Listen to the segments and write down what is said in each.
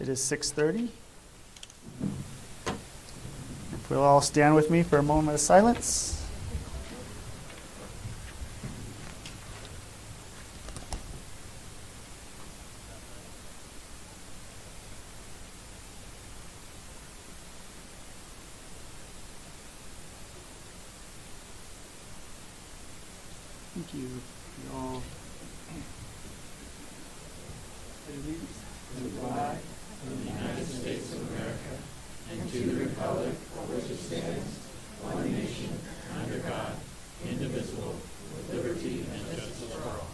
It is 6:30. If we'll all stand with me for a moment of silence. Thank you. You all. To the flag of the United States of America and to the republic for which it stands, one nation, under God, indivisible, with liberty and justice for all.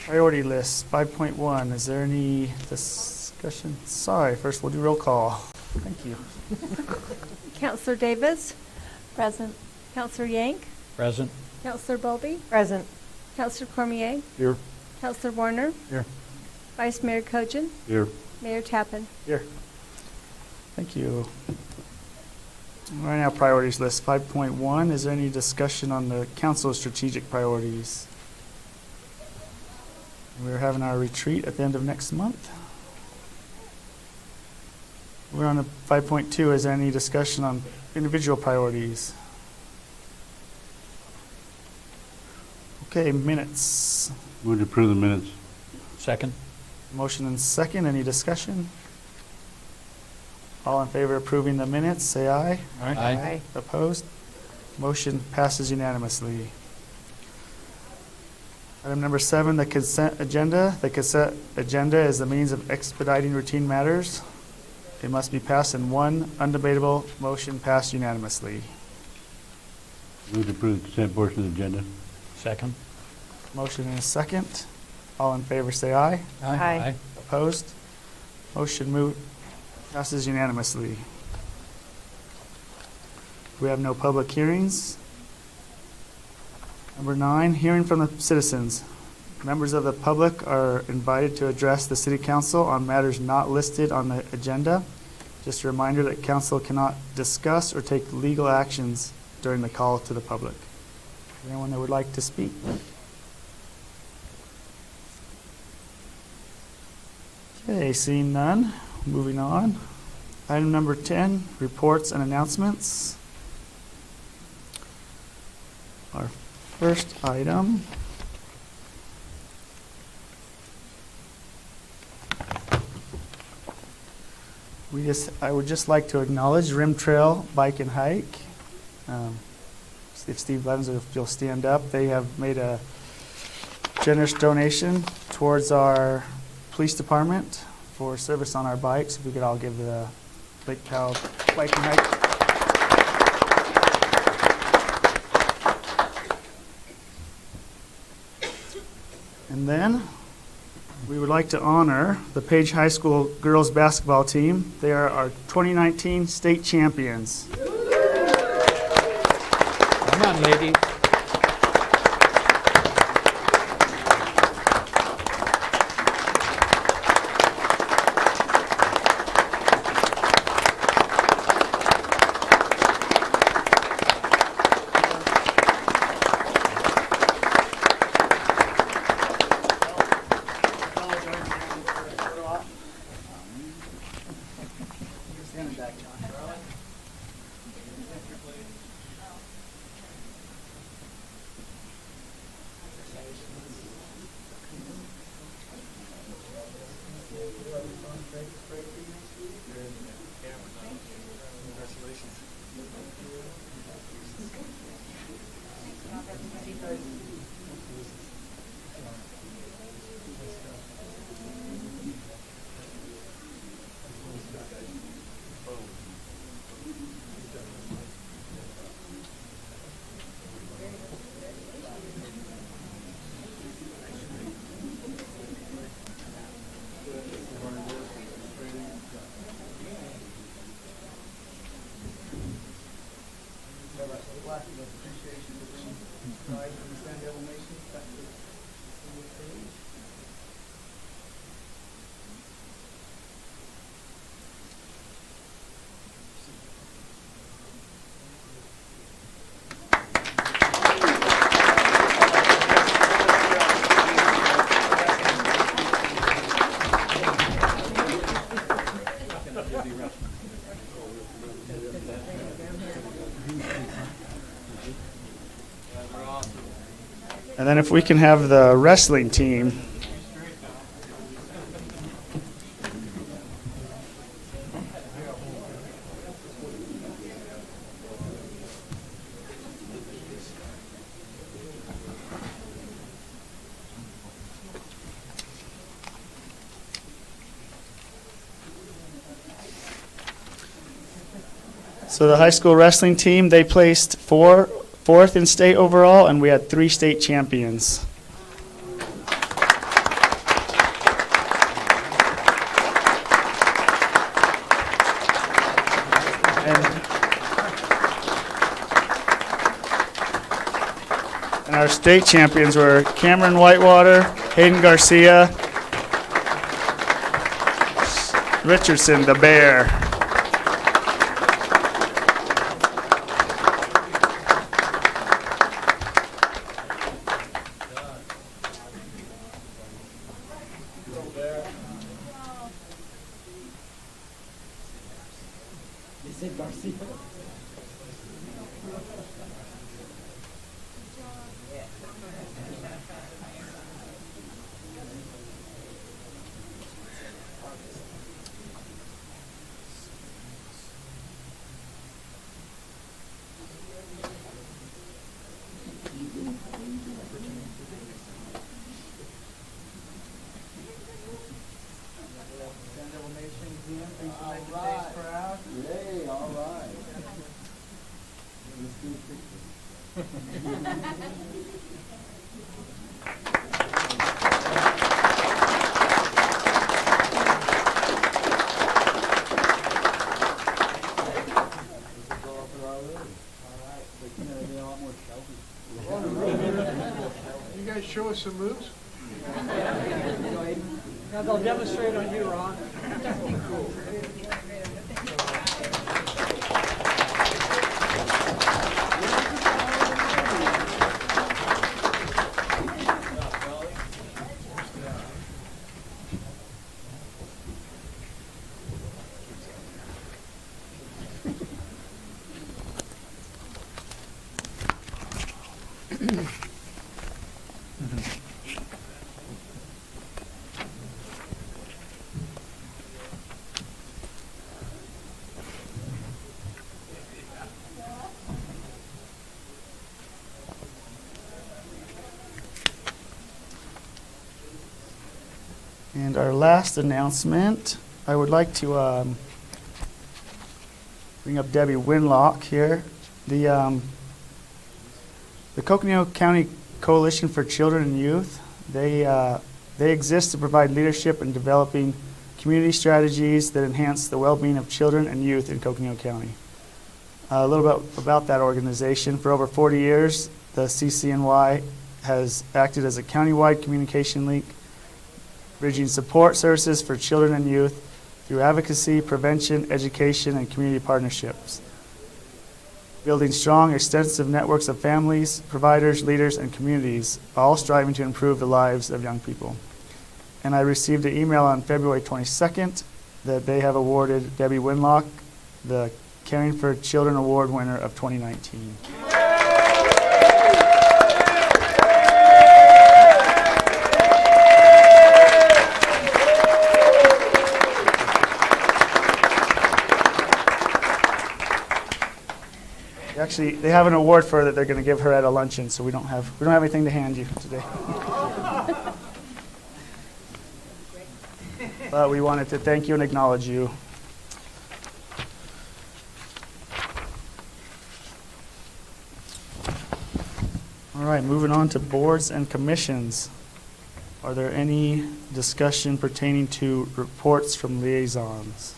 Priority list, 5.1. Is there any discussion? Sorry, first we'll do roll call. Thank you. Counselor Davis? Present. Counselor Yank? Present. Counselor Bowlby? Present. Counselor Cormier? Here. Counselor Warner? Here. Vice Mayor Kojin? Here. Mayor Tappan? Here. Thank you. Right now, priorities list, 5.1. Is there any discussion on the council's strategic priorities? We're having our retreat at the end of next month. We're on to 5.2. Is there any discussion on individual priorities? Okay, minutes. Move to approve the minutes. Second. Motion and second. Any discussion? All in favor of approving the minutes, say aye. Aye. Opposed? Motion passes unanimously. Item number 7, the consent agenda. The consent agenda is the means of expediting routine matters. It must be passed in one undebatable motion passed unanimously. Move to approve the consent portion of the agenda. Second. Motion and a second. All in favor say aye. Aye. Opposed? Motion passes unanimously. We have no public hearings. Number 9, hearing from the citizens. Members of the public are invited to address the city council on matters not listed on the agenda. Just a reminder that council cannot discuss or take legal actions during the call to the public. Anyone that would like to speak? Okay, seeing none, moving on. Item number 10, reports and announcements. Our first item I would just like to acknowledge Rim Trail Bike and Hike. If Steve Levins, if you'll stand up, they have made a generous donation towards our police department for service on our bikes. If we could all give the Lake Powell Bike and Hike. And then we would like to honor the Page High School girls basketball team. They are our 2019 state champions. Come on, ladies. And then if we can have the wrestling team. So the high school wrestling team, they placed fourth in state overall, and we had 3 state champions. And our state champions were Cameron Whitewater, Hayden Garcia, Richardson, the Bear. You guys show us some moves? Now they'll demonstrate on you, Ron. And our last announcement, I would like to bring up Debbie Winlock here. The Coconino County Coalition for Children and Youth, they exist to provide leadership in developing community strategies that enhance the well-being of children and youth in Coconino County. A little bit about that organization. For over 40 years, the CCNY has acted as a countywide communication link, bridging support services for children and youth through advocacy, prevention, education, and community partnerships. Building strong, extensive networks of families, providers, leaders, and communities, all striving to improve the lives of young people. And I received an email on February 22nd that they have awarded Debbie Winlock the Caring for Children Award winner of 2019. Actually, they have an award for her that they're going to give her at a luncheon, so we don't have anything to hand you today. But we wanted to thank you and acknowledge you. All right, moving on to boards and commissions. Are there any discussion pertaining to reports from liaisons?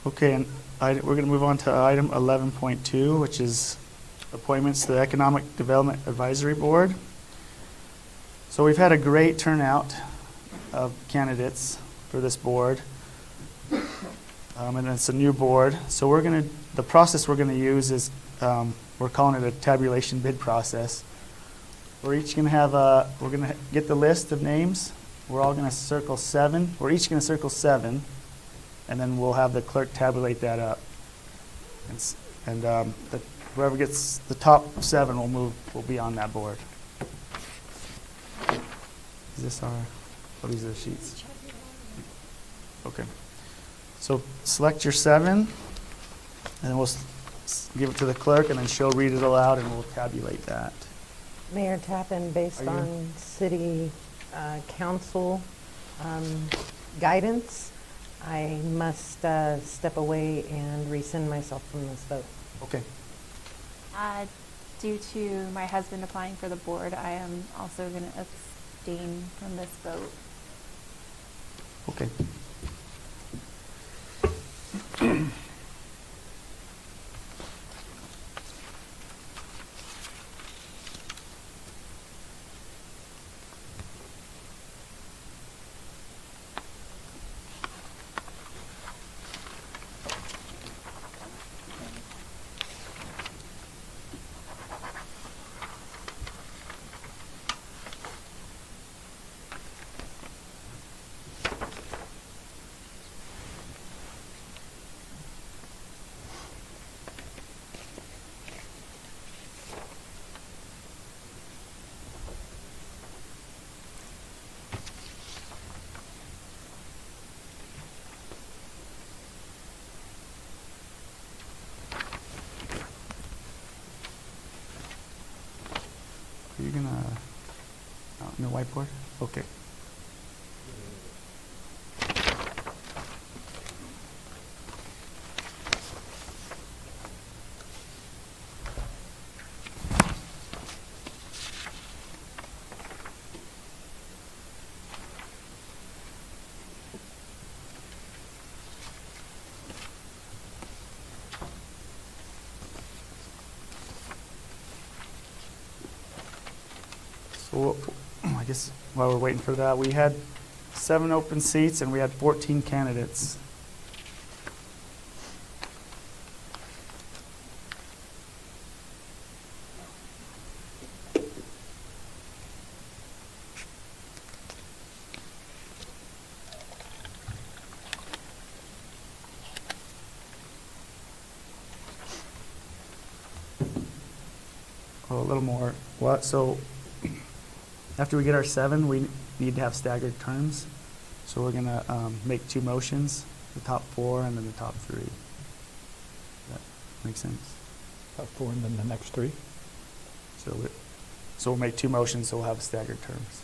Okay, and we're going to move on to item 11.2, which is appointments to the Economic Development Advisory Board. So we've had a great turnout of candidates for this board, and it's a new board. So the process we're going to use is we're calling it a tabulation bid process. we're each going to have we're going to get the list of names. We're all going to circle 7. We're each going to circle 7, and then we'll have the clerk tabulate that up. Whoever gets the top 7 will be on that board. Is this our? Oh, these are the sheets. Okay. So select your 7, and then we'll give it to the clerk, and then she'll read it aloud, and we'll tabulate that. Mayor Tappan, based Are you- on city council guidance, I must step away and rescind myself from this vote. Okay. Due to my husband applying for the board, I am also going to abstain from this vote. Okay. Are you gonna out in the whiteboard? Okay. So I guess while we're waiting for that, we had 7 open seats and we had 14 candidates. Oh, a little more. What? So after we get our 7, we need to have staggered terms. So we're going to make 2 motions, the top 4 and then the top 3. Does that make sense? Top 4 and then the next 3. So we'll make 2 motions, so we'll have staggered terms.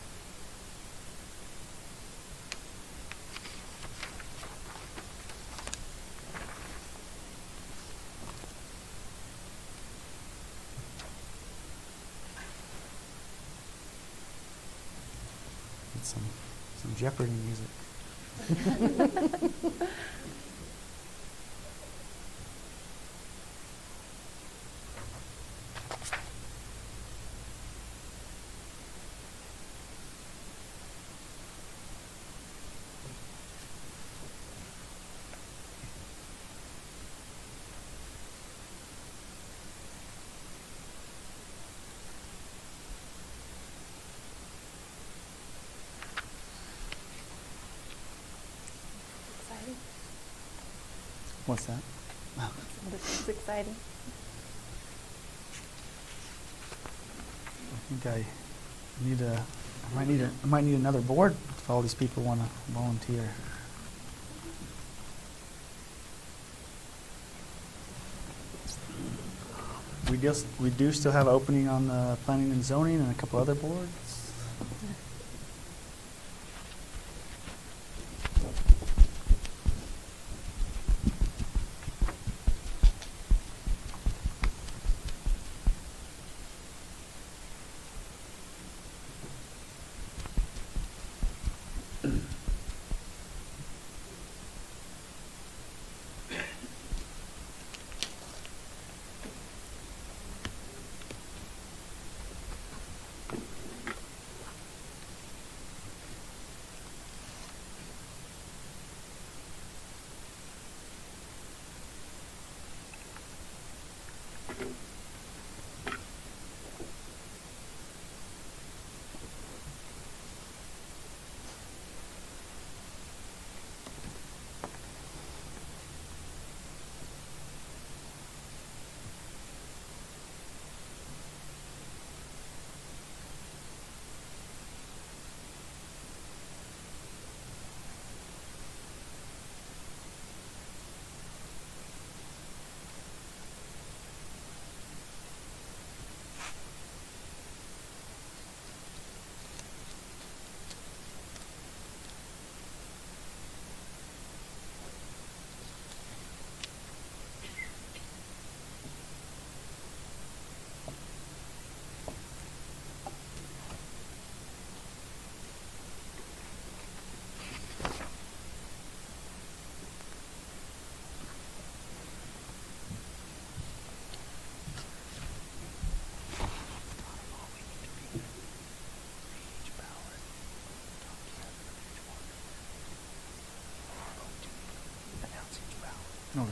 Need some Jeopardy music. Exciting. What's that? This is exciting. I think I might need another board if all these people want to volunteer. We do still have opening on the planning and zoning and a couple other boards. Okay.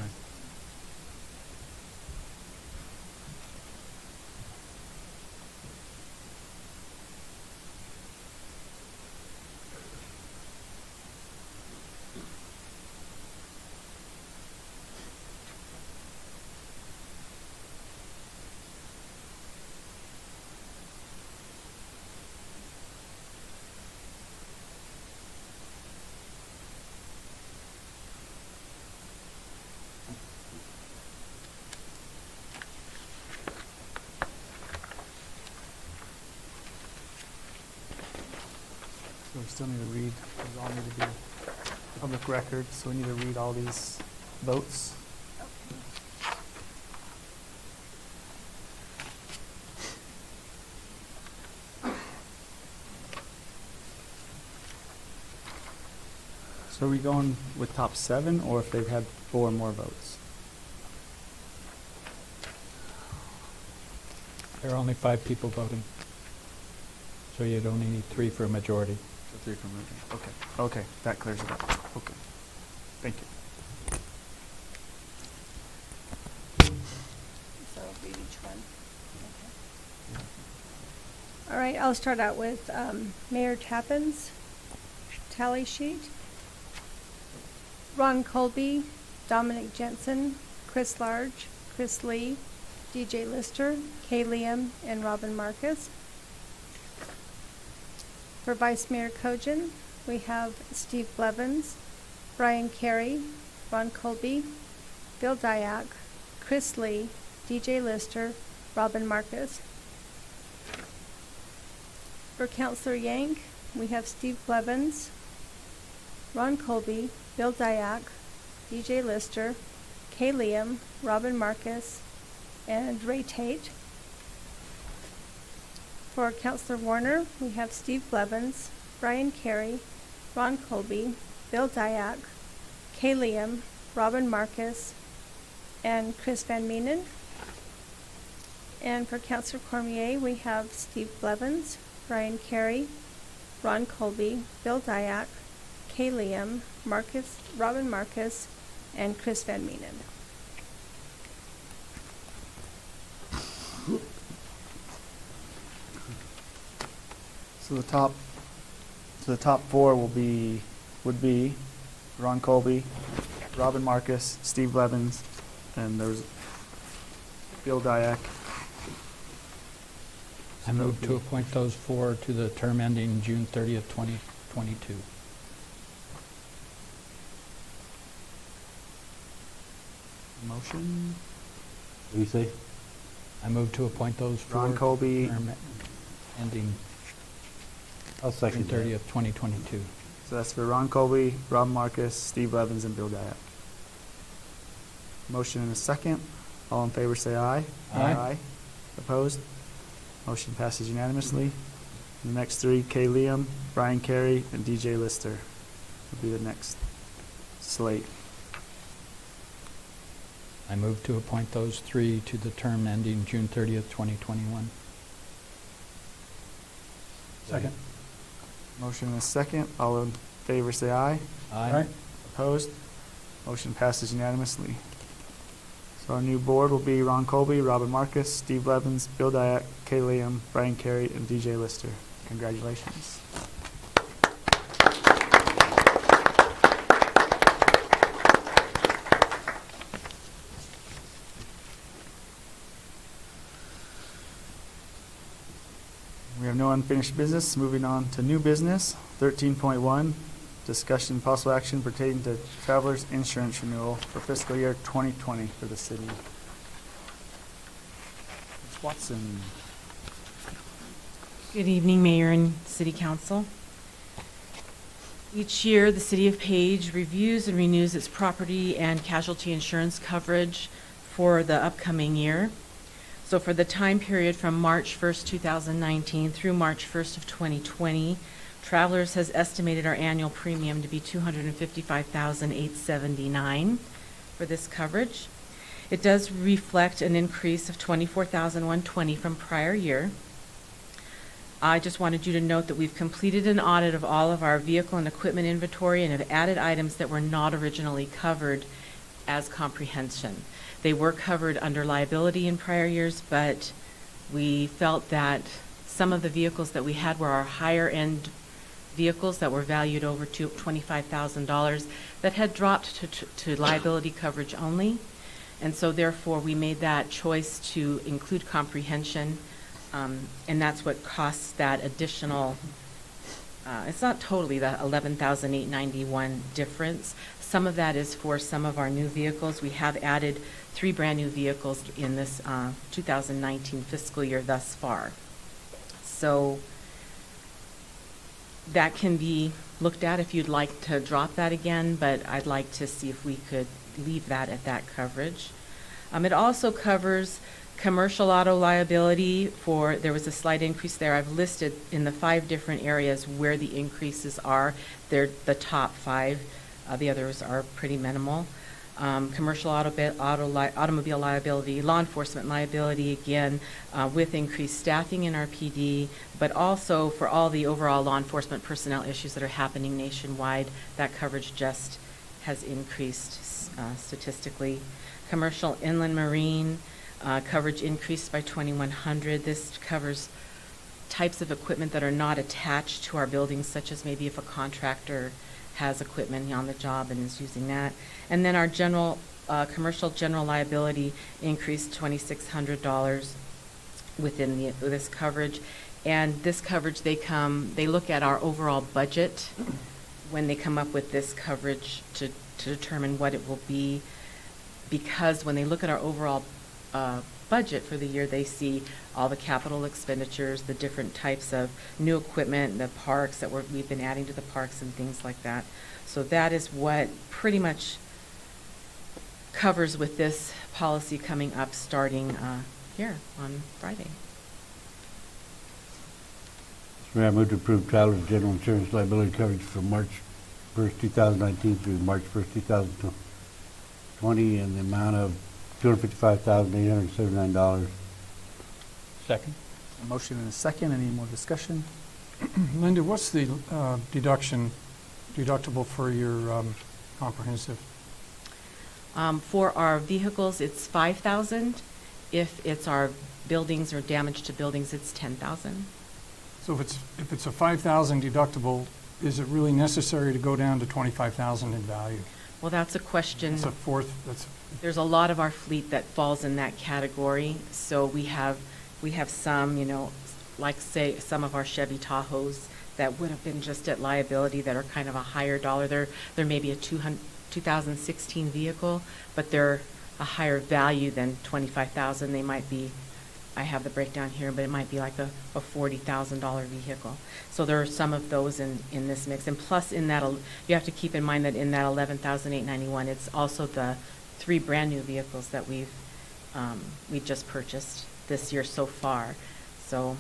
So we still need to read, these all need to be public record, so we need to read all these votes. So are we going with top 7, or if they've had 4 more votes? There are only 5 people voting. So you'd only need 3 for a majority. So 3 from Ruben. Okay, okay, that clears it up. Okay, thank you. So read each one. Okay. All right, I'll start out with Mayor Tappan's tally sheet. Ron Colby, Dominic Jensen, Chris Large, Chris Lee, DJ Lister, Kay Liam, and Robin Marcus. For Vice Mayor Cogen, we have Steve Blevins, Brian Carey, Ron Colby, Bill Dyack, Chris Lee, DJ Lister, Robin Marcus. For Councillor Yank, we have Steve Blevins, Ron Colby, Bill Dyack, DJ Lister, Kay Liam, Robin Marcus, and Ray Tate. For Councillor Warner, we have Steve Blevins, Brian Carey, Ron Colby, Bill Dyack, Kay Liam, Robin Marcus, and Chris Van Meenen. And for Councillor Cormier, we have Steve Blevins, Brian Carey, Ron Colby, Bill Dyack, Kay Liam, Robin Marcus, and Chris Van Meenen. So the top 4 would be Ron Colby, Robin Marcus, Steve Blevins, and there's Bill Dyack. I move to appoint those 4 to the term ending June 30th, 2022. Motion. What do you say? I move to appoint those 4. Ron Colby. Term ending I'll June second that. 30th, 2022. So that's for Ron Colby, Rob Marcus, Steve Blevins, and Bill Dyack. Motion and a second. All in favor say aye. Aye. Opposed? Motion passes unanimously. The next 3, Kay Liam, Brian Carey, and DJ Lister will be the next slate. I move to appoint those 3 to the term ending June 30th, 2021. Second. Motion and a second. All in favor say aye. Aye. Opposed? Motion passes unanimously. So our new board will be Ron Colby, Robin Marcus, Steve Blevins, Bill Dyack, Kay Liam, Brian Carey, and DJ Lister. Congratulations. We have no unfinished business. Moving on to new business. 13.1, discussion possible action pertaining to travelers insurance renewal for fiscal year 2020 for the city. Ms. Watson. Good evening, Mayor and City Council. Each year, the City of Page reviews and renews its property and casualty insurance coverage for the upcoming year. So for the time period from March 1st, 2019 through March 1st of 2020, Travelers has estimated our annual premium to be $255,879 for this coverage. It does reflect an increase of $24,120 from prior year. I just wanted you to note that we've completed an audit of all of our vehicle and equipment inventory and have added items that were not originally covered as comprehension. They were covered under liability in prior years, but we felt that some of the vehicles that we had were our higher-end vehicles that were valued over $25,000 that had dropped to liability coverage only. And so therefore, we made that choice to include comprehension, and that's what costs that additional, it's not totally the $11,891 difference. Some of that is for some of our new vehicles. We have added 3 brand-new vehicles in this 2019 fiscal year thus far. So that can be looked at if you'd like to drop that again, but I'd like to see if we could leave that at that coverage. It also covers commercial auto liability there was a slight increase there. I've listed in the 5 different areas where the increases are. They're the top 5. The others are pretty minimal. Commercial automobile liability, law enforcement liability, again, with increased staffing in our PD, but also for all the overall law enforcement personnel issues that are happening nationwide, that coverage just has increased statistically. Commercial inland marine coverage increased by $2,100. This covers types of equipment that are not attached to our buildings, such as maybe if a contractor has equipment on the job and is using that. And then our commercial general liability increased $2,600 within this coverage. And this coverage, they look at our overall budget when they come up with this coverage to determine what it will be, because when they look at our overall budget for the year, they see all the capital expenditures, the different types of new equipment, the parks that we've been adding to the parks and things like that. So that is what pretty much covers with this policy coming up starting here on Friday. Mr. Mayor, I move to approve travelers' general insurance liability coverage from March 1st, 2019 through March 1st, 2020 in the amount of $255,879. Second. A motion and a second. Any more discussion? Linda, what's the deductible for your comprehensive? For our vehicles, it's $5,000. If it's our buildings or damage to buildings, it's $10,000. So if it's a $5,000 deductible, is it really necessary to go down to $25,000 in value? Well, that's a question. There's a lot of our fleet that falls in that category. So we have some, like say some of our Chevy Tahoes that would have been just at liability that are kind of a higher dollar. There may be a 2016 vehicle, but they're a higher value than $25,000. They might be, I have the breakdown here, but it might be like a $40,000 vehicle. So there are some of those in this mix. And plus in that, you have to keep in mind that in that $11,891, it's also the 3 brand new vehicles that we've just purchased this year so far. So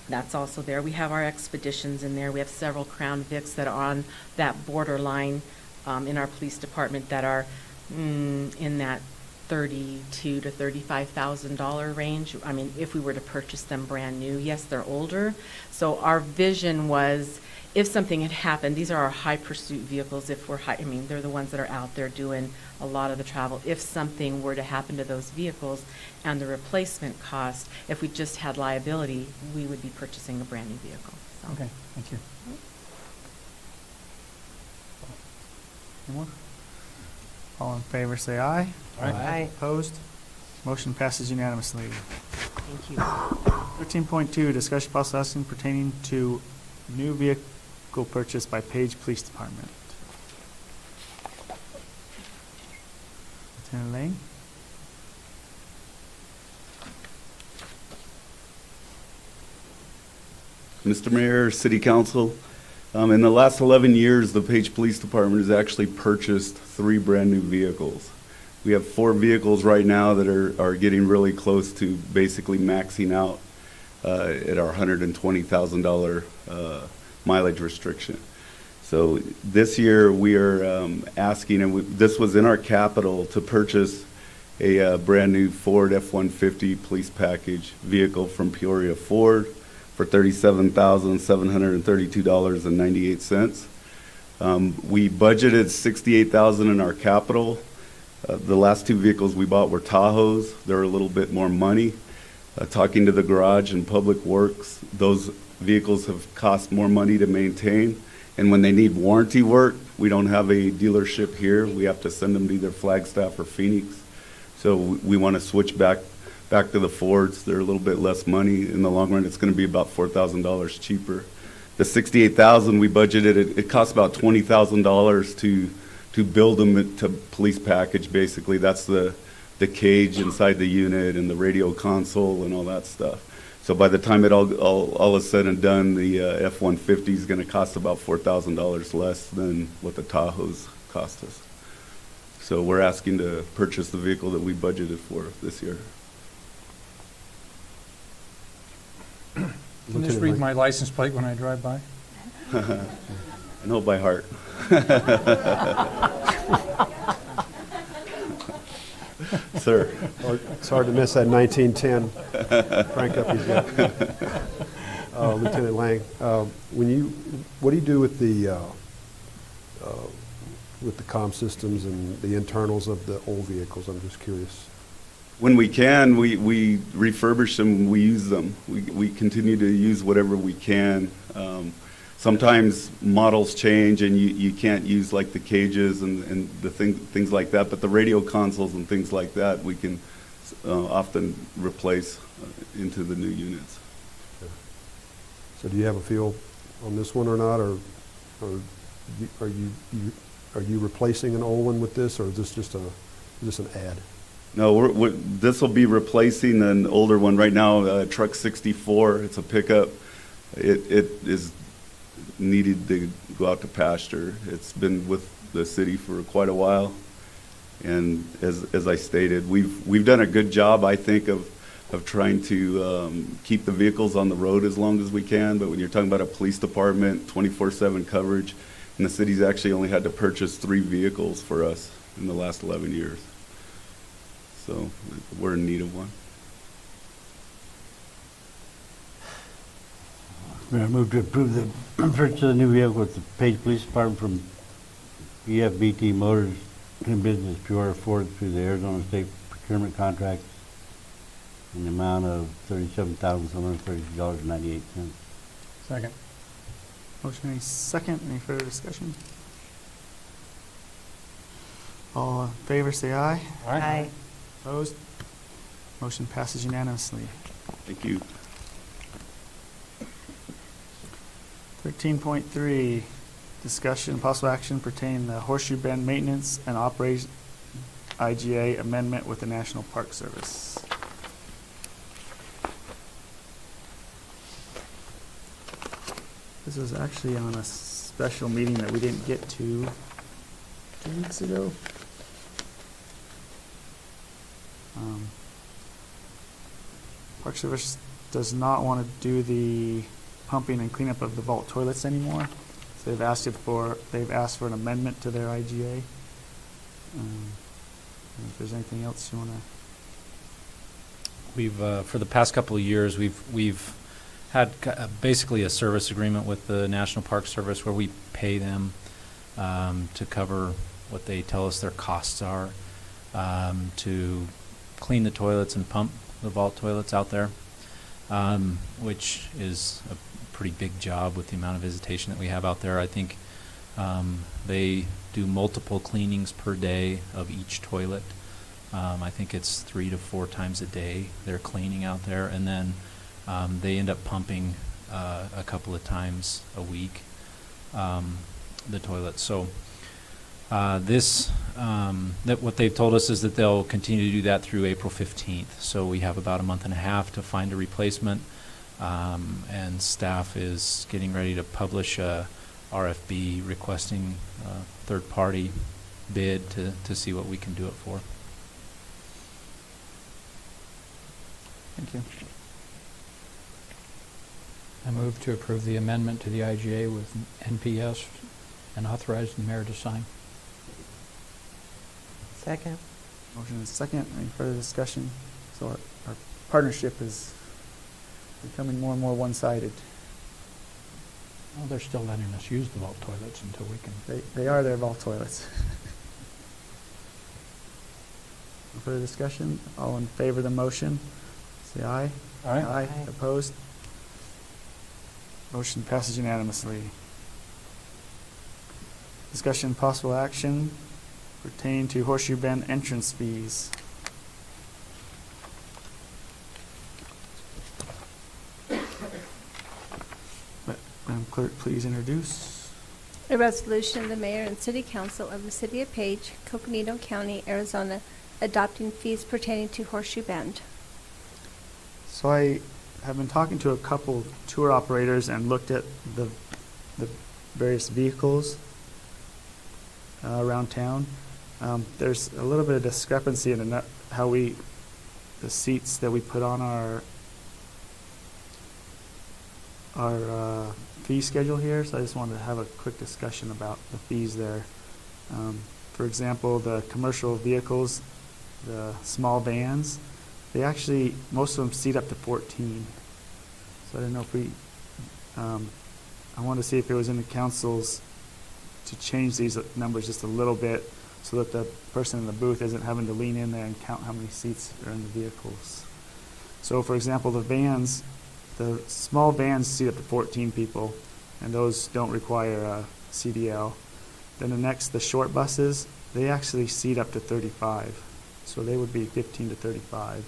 that's also there. We have our expeditions in there. We have several Crown Vics that are on that borderline in our police department that are in that $32,000 to $35,000 range. I mean, if we were to purchase them brand new, yes, they're older. So our vision was, if something had happened, these are our high pursuit vehicles. They're the ones that are out there doing a lot of the travel. If something were to happen to those vehicles and the replacement cost, if we just had liability, we would be purchasing a brand new vehicle. So. Okay, thank you. Any more? All in favor, say aye. Aye. Opposed? Motion passes unanimously. Thank you. 13.2, discussion possible action pertaining to new vehicle purchase by Page Police Department. Lieutenant Lang? Mr. Mayor, City Council, in the last 11 years, the Page Police Department has actually purchased 3 brand new vehicles. We have 4 vehicles right now that are getting really close to basically maxing out at our $120,000 mileage restriction. So this year we are asking, and this was in our capital, to purchase a brand new Ford F-150 police package vehicle from Peoria Ford for $37,732.98. We budgeted $68,000 in our capital. The last two vehicles we bought were Tahoes. They're a little bit more money. Talking to the garage and Public Works, those vehicles have cost more money to maintain. And when they need warranty work, we don't have a dealership here. We have to send them to either Flagstaff or Phoenix. So we want to switch back to the Fords. They're a little bit less money. In the long run, it's going to be about $4,000 cheaper. The $68,000 we budgeted, it costs about $20,000 to build them to police package, basically. That's the cage inside the unit and the radio console and all that stuff. So by the time it all is said and done, the F-150 is going to cost about $4,000 less than what the Tahoes cost us. So we're asking to purchase the vehicle that we budgeted for this year. Can this read my license plate when I drive by? I know by heart. Sir. It's hard to miss that 1910 crank up he's got. Lieutenant Lang, what do you do with the comm systems and the internals of the old vehicles? I'm just curious. When we can, we refurbish them, we use them. We continue to use whatever we can. Sometimes models change and you can't use like the cages and the things like that, but the radio consoles and things like that we can often replace into the new units. So do you have a feel on this one or not, or are you replacing an old one with this, or is this just an ad? No, this will be replacing an older one right now, Truck 64. It's a pickup. It is needed to go out to pasture. It's been with the city for quite a while, and as I stated, we've done a good job, I think, of trying to keep the vehicles on the road as long as we can. But when you're talking about a police department, 24/7 coverage, and the city's actually only had to purchase 3 vehicles for us in the last 11 years. So we're in need of one. Mayor, I move to approve the purchase of the new vehicle with the Page Police Department from EFBT Motors in business Peoria Ford through the Arizona State Procurement Contract in the amount of $37,732.98. Second. Motion any second. Any further discussion? All in favor, say aye. Aye. Opposed? Motion passes unanimously. Thank you. 13.3, discussion and possible action pertaining to Horseshoe Bend Maintenance and Operation IGA amendment with the National Park Service. This was actually on a special meeting that we didn't get to 2 weeks ago. Park Service does not want to do the pumping and cleanup of the vault toilets anymore. So they've asked for an amendment to their IGA. If there's anything else you want to. We've for the past couple of years we've had basically a service agreement with the National Park Service where we pay them to cover what they tell us their costs are to clean the toilets and pump the vault toilets out there, which is a pretty big job with the amount of visitation that we have out there. I think they do multiple cleanings per day of each toilet. I think it's 3 to 4 times a day they're cleaning out there, and then they end up pumping a couple of times a week the toilets. So that what they've told us is that they'll continue to do that through April 15th. So we have about a month and a half to find a replacement, and staff is getting ready to publish a RFB requesting a third-party bid to see what we can do it for. Thank you. I move to approve the amendment to the IGA with NPS and authorize the mayor to sign. Second. Motion is second. Any further discussion? So our partnership is becoming more and more one-sided. Well, they're still letting us use the vault toilets until we can. They are their vault toilets. No further discussion? All in favor of the motion, say aye. All right? Aye. Aye. Opposed? Motion passes unanimously. Discussion and possible action pertaining to Horseshoe Bend entrance fees. Madam Clerk, please introduce. A resolution of the mayor and city council of the city of Page, Coconino County, Arizona, adopting fees pertaining to Horseshoe Bend. So I have been talking to a couple tour operators and looked at the various vehicles around town. There's a little bit of discrepancy in the seats that we put on our fee schedule here, so I just wanted to have a quick discussion about the fees there. For example, the commercial vehicles, the small vans, they actually, most of them seat up to 14. So I don't know if I wanted to see if it was in the council's to change these numbers just a little bit so that the person in the booth isn't having to lean in there and count how many seats are in the vehicles. So for example, the vans, the small vans seat up to 14 people, and those don't require a CDL. Then the short buses, they actually seat up to 35. So they would be 15 to 35.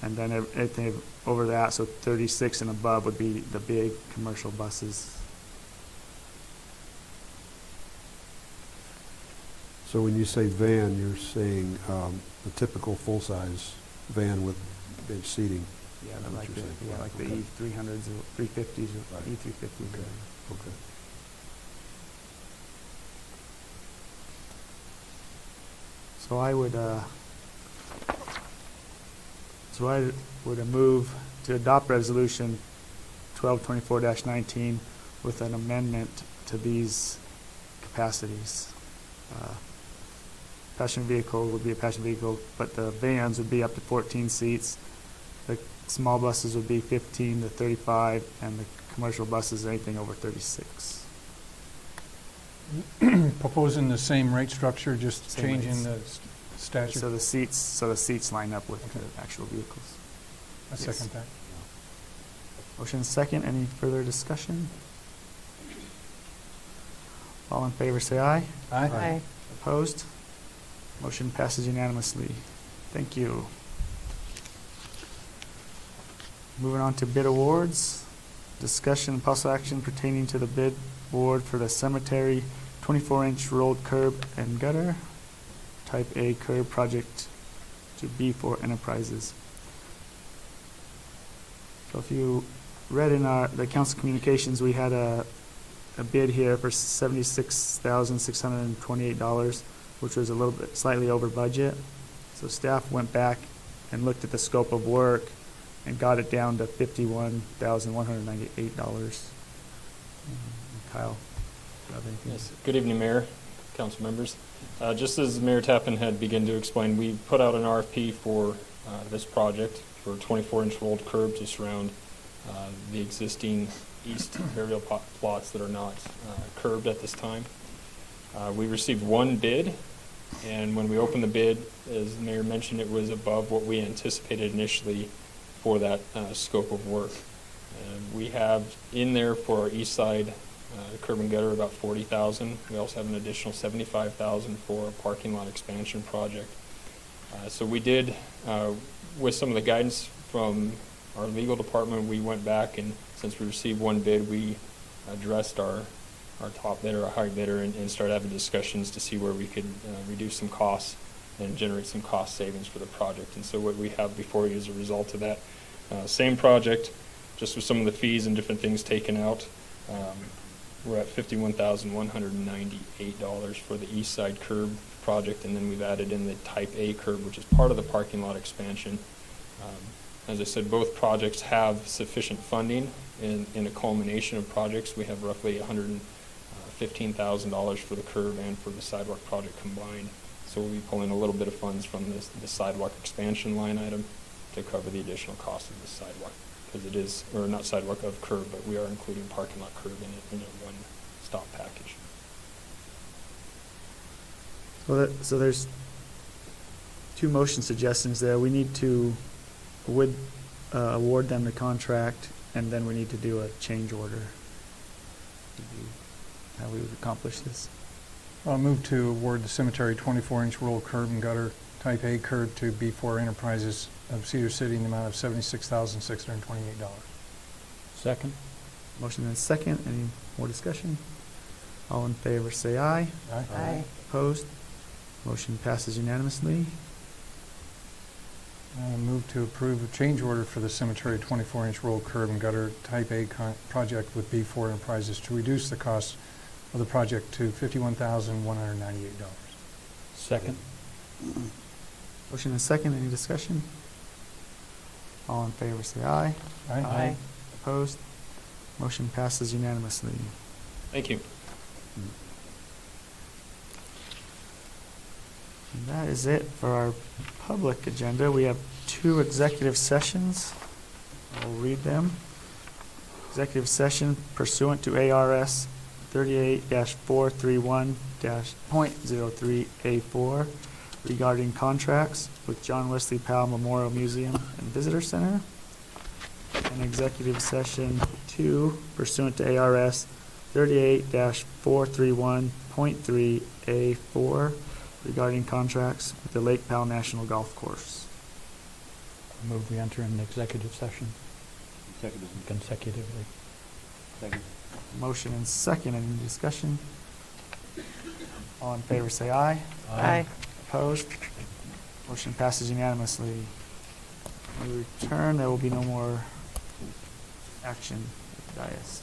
And then anything over that, so 36 and above would be the big commercial buses. So when you say van, you're saying the typical full-size van with bench seating? Yeah, Is that what like you're the, saying? yeah, like the Okay. E300s, or 350s, or Right. E350s. Okay. Okay. So I would move to adopt resolution 1224-19 with an amendment to these capacities. Passenger vehicle would be a passenger vehicle, but the vans would be up to 14 seats. The small buses would be 15 to 35, and the commercial buses anything over 36. Proposing the same rate structure, just Same changing rates. the statute. So the seats line up with the actual vehicles. I second that. Motion second. Any further discussion? All in favor, say aye. Aye? Aye. Opposed? Motion passes unanimously. Thank you. Moving on to bid awards. Discussion and possible action pertaining to the bid award for the cemetery 24-inch rolled curb and gutter, type A curb project to B4 Enterprises. So if you read in the council communications, we had a bid here for $76,628, which was a little bit slightly over budget. So staff went back and looked at the scope of work and got it down to $51,198. Kyle, do you have anything? Yes. Good evening, Mayor, council members. Just as Mayor Tappan had begun to explain, we put out an RFP for this project for 24-inch rolled curb to surround the existing east burial plots that are not curbed at this time. We received one bid, and when we opened the bid, as the Mayor mentioned, it was above what we anticipated initially for that scope of work. We have in there for our east side curb and gutter about $40,000. We also have an additional $75,000 for a parking lot expansion project. So we did, with some of the guidance from our legal department, we went back, and since we received one bid, we addressed our top bidder, our high bidder, and started having discussions to see where we could reduce some costs and generate some cost savings for the project. And so what we have before you is a result of that. Same project, just with some of the fees and different things taken out. We're at $51,198 for the east side curb project, and then we've added in the type A curb, which is part of the parking lot expansion. As I said, both projects have sufficient funding. In a culmination of projects, we have roughly $115,000 for the curb and for the sidewalk project combined. So we'll be pulling a little bit of funds from the sidewalk expansion line item to cover the additional cost of the sidewalk. Because it is, or not sidewalk, of curb, but we are including parking lot curb in a one-stop package. So there's two motion suggestions there. We need to award them the contract, and then we need to do a change order. How we would accomplish this. I'll move to award the cemetery 24-inch roll curb and gutter type A curb to B4 Enterprises of Cedar City in the amount of $76,628. Second. Motion and second. Any more discussion? All in favor say aye. Aye. Opposed? Motion passes unanimously. I move to approve a change order for the cemetery 24-inch roll curb and gutter type A project with B4 Enterprises to reduce the cost of the project to $51,198. Second. Motion and second. Any discussion? All in favor say aye. Aye. Opposed? Motion passes unanimously. Thank you. And that is it for our public agenda. We have 2 executive sessions. I'll read them. Executive session pursuant to ARS 38-431-.03A4 regarding contracts with John Wesley Powell Memorial Museum and Visitor Center. And executive session 2 pursuant to ARS 38-431.3A4 regarding contracts with the Lake Powell National Golf Course. Move we enter an executive session consecutively. Second. Motion and second. Any discussion? All in favor say aye. Aye. Opposed? Motion passes unanimously. When we return, there will be no more action at the dais.